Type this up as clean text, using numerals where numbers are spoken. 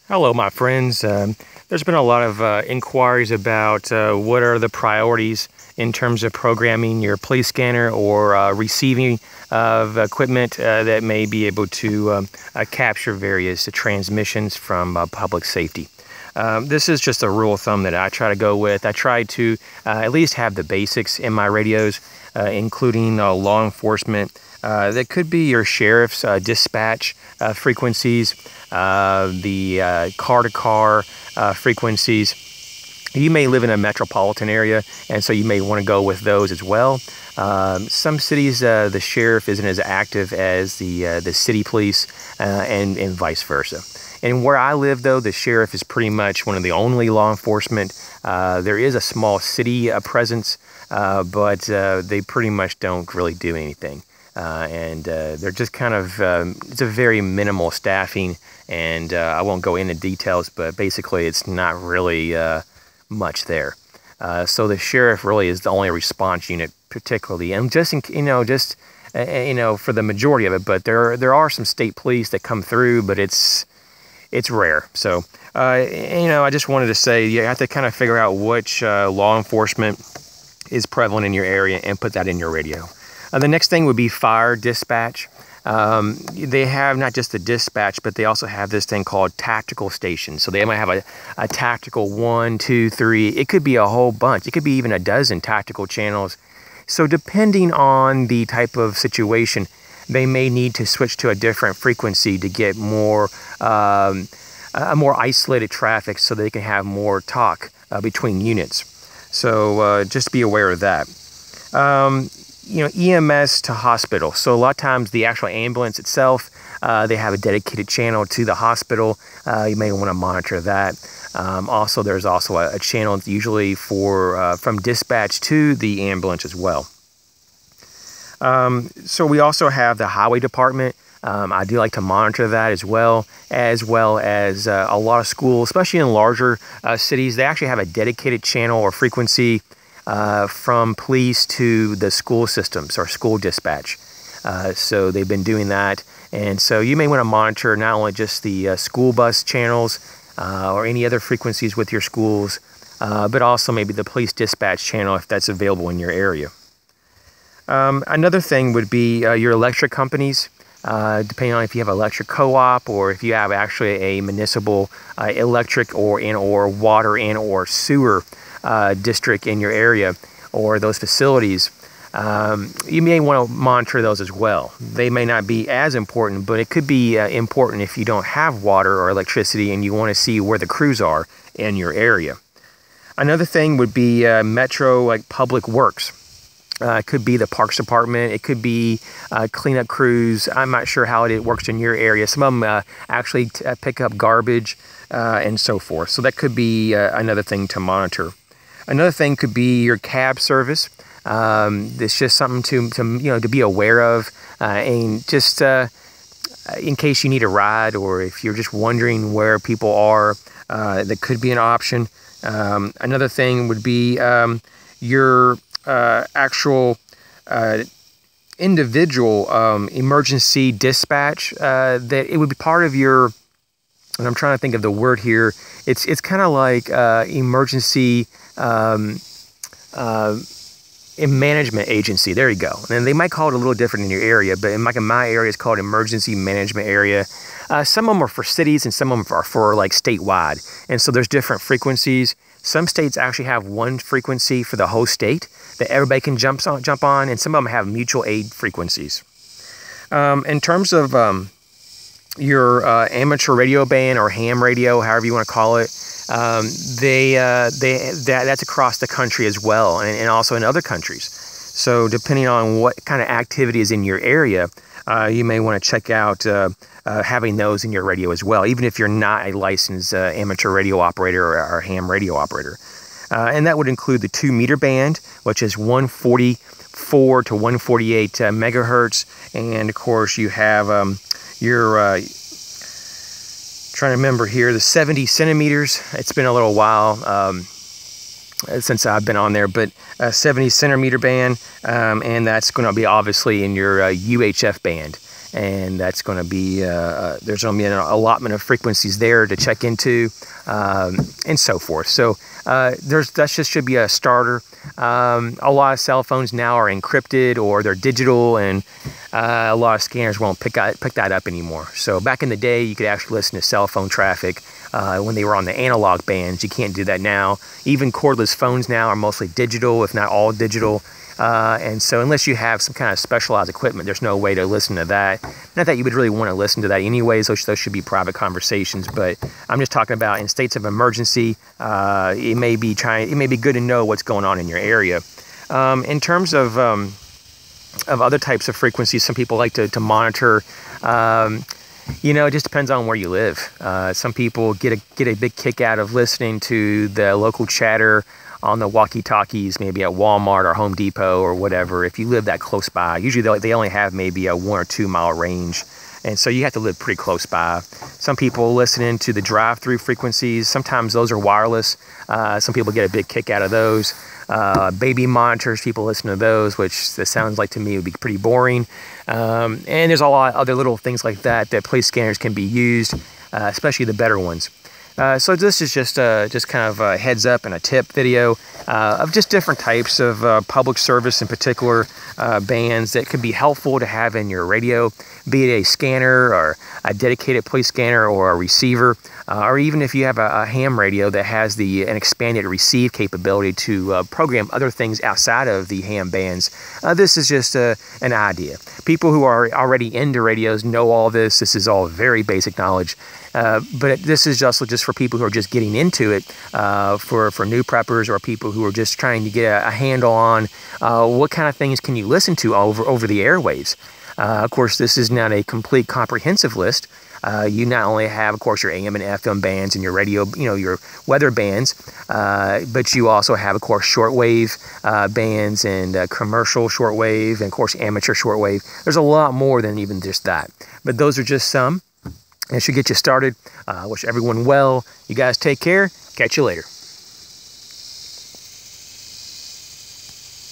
Hello, my friends. There's been a lot of inquiries about what are the priorities in terms of programming your police scanner or receiving of equipment that may be able to capture various transmissions from public safety. This is just a rule of thumb that I try to go with. I try to at least have the basics in my radios, including law enforcement. That could be your sheriff's dispatch frequencies, the car-to-car frequencies. You may live in a metropolitan area, and so you may want to go with those as well. Some cities, the sheriff isn't as active as the city police, and vice versa. And where I live, though, the sheriff is pretty much one of the only law enforcement. There is a small city presence, but they pretty much don't really do anything. And they're just kind of, it's a very minimal staffing, and I won't go into details, but basically it's not really much there. So the sheriff really is the only response unit particularly, and just, for the majority of it, but there are some state police that come through, but it's rare. So, I just wanted to say you have to kind of figure out which law enforcement is prevalent in your area and put that in your radio. The next thing would be fire dispatch. They have not just the dispatch, but they also have this thing called tactical stations. So they might have a tactical 1, 2, 3. It could be a whole bunch. It could be even a dozen tactical channels. So depending on the type of situation, they may need to switch to a different frequency to get more a more isolated traffic, so they can have more talk between units. So just be aware of that. EMS to hospital. So a lot of times the actual ambulance itself, they have a dedicated channel to the hospital. You may want to monitor that. Also, there's also a channel usually for from dispatch to the ambulance as well. So we also have the highway department. I do like to monitor that as well as a lot of schools, especially in larger cities. They actually have a dedicated channel or frequency from police to the school systems or school dispatch. So they've been doing that. And so you may want to monitor not only just the school bus channels or any other frequencies with your schools, but also maybe the police dispatch channel if that's available in your area. Another thing would be your electric companies. Depending on if you have electric co-op or if you have actually a municipal electric or water or sewer district in your area or those facilities, you may want to monitor those as well. They may not be as important, but it could be important if you don't have water or electricity and you want to see where the crews are in your area. Another thing would be metro, like public works. It could be the parks department. It could be cleanup crews. I'm not sure how it works in your area. Some of them actually pick up garbage and so forth. So that could be another thing to monitor. Another thing could be your cab service. It's just something to be aware of, and just in case you need a ride or if you're just wondering where people are, that could be an option. Another thing would be your actual individual emergency dispatch. That it would be part of your, and I'm trying to think of the word here. It's kind of like emergency management agency. There you go. And they might call it a little different in your area, but in my area, it's called emergency management area. Some of them are for cities, and some of them are for like statewide. And so there's different frequencies. Some states actually have one frequency for the whole state that everybody can jump on, and some of them have mutual aid frequencies. In terms of your amateur radio band or ham radio, however you want to call it, that's across the country as well, and also in other countries. So depending on what kind of activity is in your area, you may want to check out having those in your radio as well, even if you're not a licensed amateur radio operator or ham radio operator. And that would include the 2-meter band, which is 144 to 148 megahertz. And of course, you have your, trying to remember here, the 70 centimeters. It's been a little while since I've been on there, but 70 centimeter band, and that's going to be obviously in your UHF band. and that's going to be there's going to be an allotment of frequencies there to check into, and so forth. So that just should be a starter. A lot of cell phones now are encrypted or they're digital, and a lot of scanners won't pick that up anymore. So back in the day, you could actually listen to cell phone traffic when they were on the analog bands. You can't do that now. Even cordless phones now are mostly digital, if not all digital. And so unless you have some kind of specialized equipment, there's no way to listen to that. Not that you would really want to listen to that anyways. Those should be private conversations, but I'm just talking about in states of emergency, it may be good to know what's going on in your area. In terms of other types of frequencies, some people like to monitor. It just depends on where you live. Some people get a big kick out of listening to the local chatter on the walkie-talkies, maybe at Walmart or Home Depot or whatever. If you live that close by, usually they only have maybe a 1 or 2 mile range, and so you have to live pretty close by. Some people listen to the drive-through frequencies. Sometimes those are wireless. Some people get a big kick out of those. Baby monitors, people listen to those, which that sounds like to me would be pretty boring. And there's a lot of other little things like that police scanners can be used, especially the better ones. So this is just kind of a heads up and a tip video of just different types of public service, in particular bands that could be helpful to have in your radio, be it a scanner or a dedicated police scanner or a receiver, or even if you have a ham radio that has an expanded receive capability to program other things outside of the ham bands. This is just an idea. People who are already into radios know all this. This is all very basic knowledge. But this is also just for people who are just getting into it, for new preppers or people who are just trying to get a handle on what kind of things can you listen to over the airwaves. Of course, this is not a complete comprehensive list. You not only have, of course, your AM and FM bands and your radio, your weather bands, but you also have, of course, shortwave bands and commercial shortwave and, of course, amateur shortwave. There's a lot more than even just that. But those are just some. It should get you started. Wish everyone well. You guys take care. Catch you later.